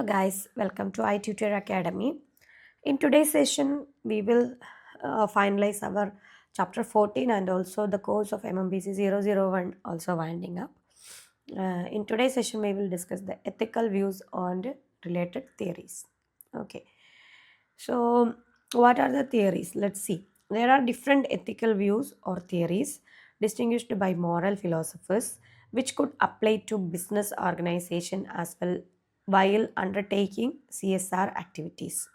Hello guys, welcome to iTutor Academy. In today's session, we will finalize our chapter 14 and also the course of MMPC 001 also winding up. In today's session, we will discuss the ethical views on related theories. Okay, so what are the theories? Let's see. There are different ethical views or theories distinguished by moral philosophers which could apply to business organization as well while undertaking CSR activities.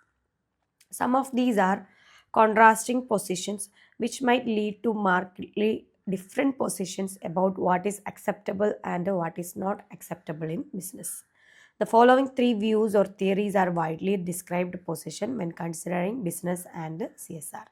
Some of these are contrasting positions which might lead to markedly different positions about what is acceptable and what is not acceptable in business. The following three views or theories are widely described position when considering business and CSR.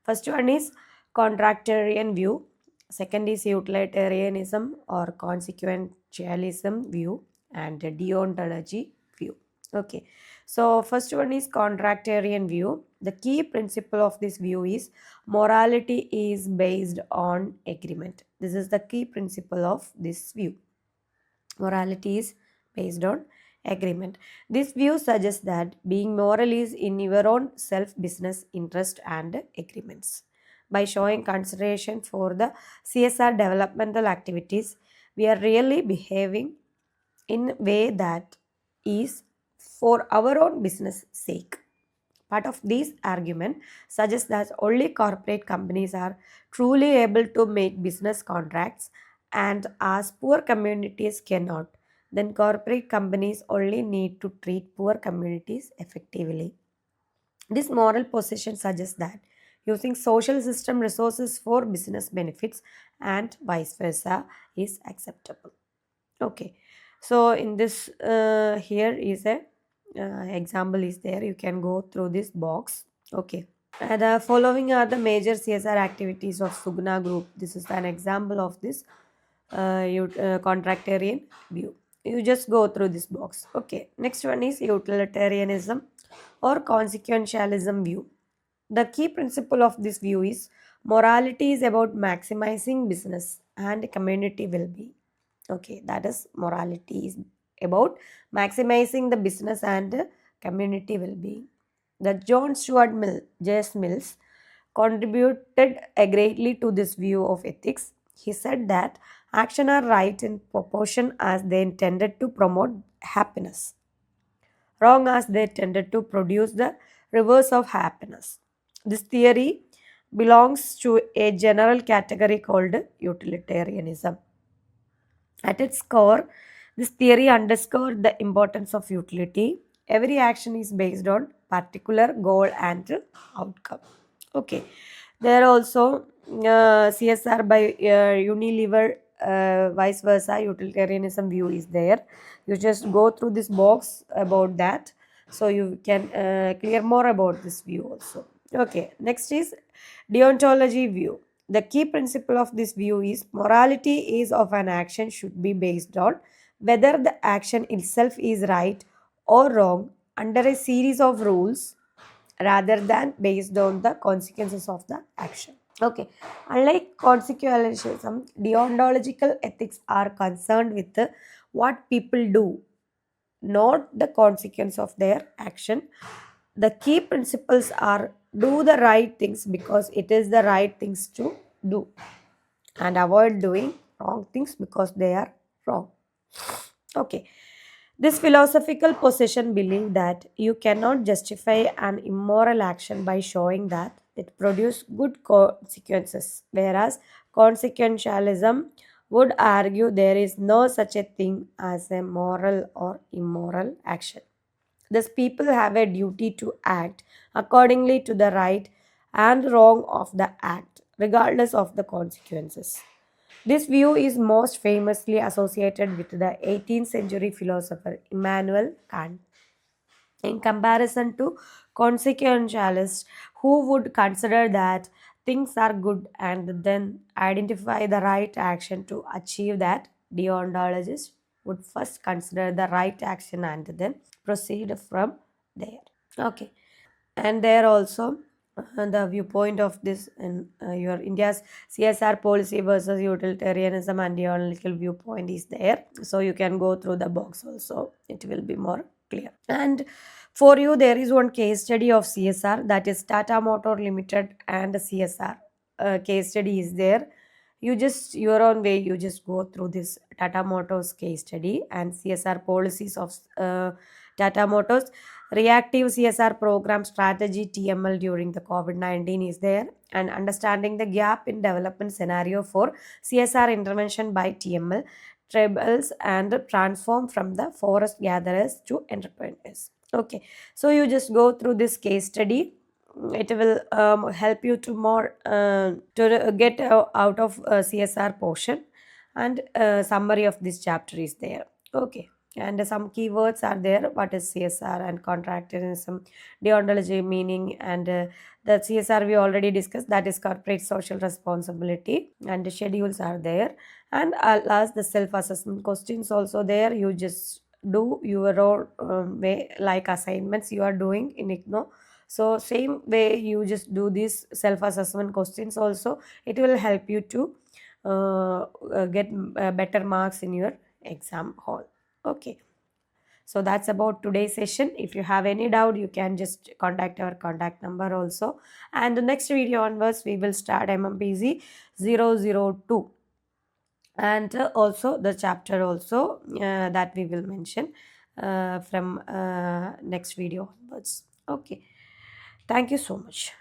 First one is contractarian view. Second is utilitarianism or consequentialism view and deontology view. Okay. So first one is contractarian view. The key principle of this view is morality is based on agreement. This is the key principle of this view. Morality is based on agreement. This view suggests that being moral is in your own self business interest and agreements. By showing consideration for the CSR developmental activities, we are really behaving in a way that is for our own business sake. Part of this argument suggests that only corporate companies are truly able to make business contracts, and as poor communities cannot, then corporate companies only need to treat poor communities effectively. This moral position suggests that using social system resources for business benefits and vice versa is acceptable. Okay, so in this here is a example is there. You can go through this box. Okay, the following are the major CSR activities of Sugna Group. This is an example of this contractarian view. You just go through this box. Okay, next one is utilitarianism or consequentialism view. The key principle of this view is morality is about maximizing business and community well-being. Okay, that is morality is about maximizing the business and community well-being. The John Stuart Mill, J.S. Mills, contributed greatly to this view of ethics. He said that actions are right in proportion as they intended to promote happiness, wrong as they tended to produce the reverse of happiness. This theory belongs to a general category called utilitarianism. At its core, this theory underscored the importance of utility. Every action is based on particular goal and outcome. Okay, there also CSR by Unilever, vice versa, utilitarianism view is there. You just go through this box about that, so you can clear more about this view also. Okay, next is deontology view. The key principle of this view is morality is of an action should be based on whether the action itself is right or wrong under a series of rules rather than based on the consequences of the action. Okay, unlike consequentialism, deontological ethics are concerned with what people do, not the consequence of their action. The key principles are do the right things because it is the right things to do, and avoid doing wrong things because they are wrong. Okay, this philosophical position believes that you cannot justify an immoral action by showing that it produces good consequences, whereas consequentialism would argue there is no such a thing as a moral or immoral action. Thus, people have a duty to act accordingly to the right and wrong of the act, regardless of the consequences. This view is most famously associated with the 18th century philosopher Immanuel Kant. In comparison to consequentialists who would consider that things are good and then identify the right action to achieve that, deontologists would first consider the right action and then proceed from there. Okay, and there also the viewpoint of this in your India's CSR policy versus utilitarianism and deontological viewpoint is there, so you can go through the box also, it will be more clear. And for you, there is one case study of CSR, that is Tata Motor Limited and CSR case study is there. You just your own way, you just go through this Tata Motors case study and CSR policies of Tata Motors. Reactive CSR program strategy TML during the COVID-19 is there, and understanding the gap in development scenario for CSR intervention by TML tribals and transform from the forest gatherers to entrepreneurs. Okay, so you just go through this case study. It will help you to more to get out of CSR portion, and summary of this chapter is there. Okay, and some keywords are there. What is CSR and contractorism, deontology meaning, and the CSR we already discussed, that is corporate social responsibility, and the schedules are there. And I'll ask the self-assessment questions also there. You just do your own way, like assignments you are doing in IGNOU. So same way you just do these self-assessment questions also. It will help you to get better marks in your exam hall. Okay, so that's about today's session. If you have any doubt, you can just contact our contact number also. And the next video onwards, we will start MMPC 002, and also the chapter also that we will mention from next video onwards. Okay, thank you so much.